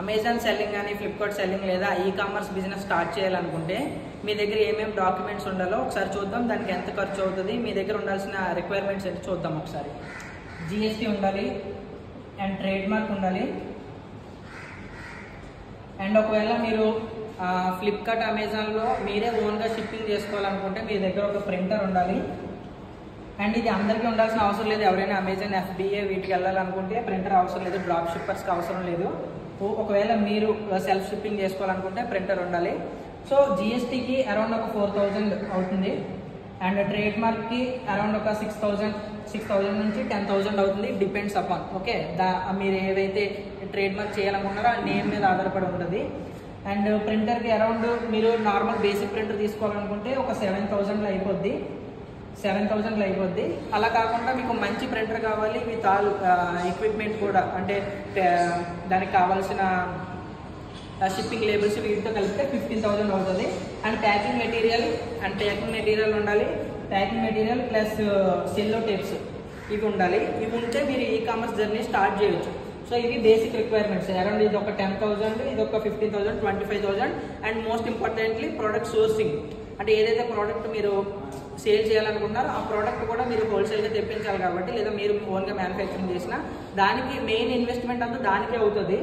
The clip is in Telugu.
అమెజాన్ సెల్లింగ్ కానీ ఫ్లిప్కార్ట్ సెల్లింగ్ లేదా ఈ-కామర్స్ బిజినెస్ స్టార్ట్ చేయాలనుకుంటే మీ దగ్గర ఏమేమి డాక్యుమెంట్స్ ఉండాలో ఒకసారి చూద్దాం. దానికి ఎంత ఖర్చు అవుతుంది, మీ దగ్గర ఉండాల్సిన రిక్వైర్మెంట్స్ ఏంటి చూద్దాం ఒకసారి. జిఎస్టీ ఉండాలి అండ్ ట్రేడ్ మార్క్ ఉండాలి. అండ్ ఒకవేళ మీరు ఫ్లిప్కార్ట్ అమెజాన్లో మీరే ఓన్గా షిప్పింగ్ చేసుకోవాలనుకుంటే మీ దగ్గర ఒక ప్రింటర్ ఉండాలి. అండ్ ఇది అందరికీ ఉండాల్సిన అవసరం లేదు. ఎవరైనా అమెజాన్ FBA వీటికి వెళ్ళాలనుకుంటే ప్రింటర్ అవసరం లేదు, డ్రాప్ షిప్పర్స్కి అవసరం లేదు. ఒకవేళ మీరు సెల్ఫ్ షిప్పింగ్ చేసుకోవాలనుకుంటే ప్రింటర్ ఉండాలి. సో జిఎస్టీకి అరౌండ్ ఒక 4,000 అవుతుంది. అండ్ ట్రేడ్ మార్క్కి అరౌండ్ ఒక 6,000 నుంచి 10,000 అవుతుంది. డిపెండ్స్ అపాన్ ఓకే మీరు ఏదైతే ట్రేడ్ మార్క్ చేయాలనుకున్నారో ఆ నేమ్ మీద ఆధారపడి ఉంటుంది. అండ్ ప్రింటర్కి అరౌండ్ మీరు నార్మల్ బేసిక్ ప్రింటర్ తీసుకోవాలనుకుంటే ఒక 7,000లో అయిపోద్ది. అలా కాకుండా మీకు మంచి ప్రింటర్ కావాలి విత్ ఆల్ ఎక్విప్మెంట్ కూడా, అంటే దానికి కావాల్సిన షిప్పింగ్ లేబుల్స్ వీటితో కలిపితే 15,000 అవుతుంది. అండ్ ప్యాకింగ్ మెటీరియల్ ఉండాలి. ప్యాకింగ్ మెటీరియల్ ప్లస్ సెల్లో టేప్స్ ఇవి ఉండాలి. ఇవి ఉంటే మీరు ఈ-కామర్స్ జర్నీ స్టార్ట్ చేయొచ్చు. సో ఇవి బేసిక్ రిక్వైర్మెంట్స్. అరౌండ్ ఇది ఒక 10,000, ఇది ఒక 15,000, 25,000. And most importantly product sourcing, అంటే ఏదైతే ప్రోడక్ట్ మీరు సేల్ చేయాలనుకుంటున్నారో ఆ ప్రోడక్ట్ కూడా మీరు హోల్సేల్గా తెప్పించాలి కాబట్టి, లేదా మీరు ఓన్గా మ్యానుఫ్యాక్చరింగ్ చేసినా దానికి మెయిన్ ఇన్వెస్ట్మెంట్ అంతా దానికే అవుతుంది.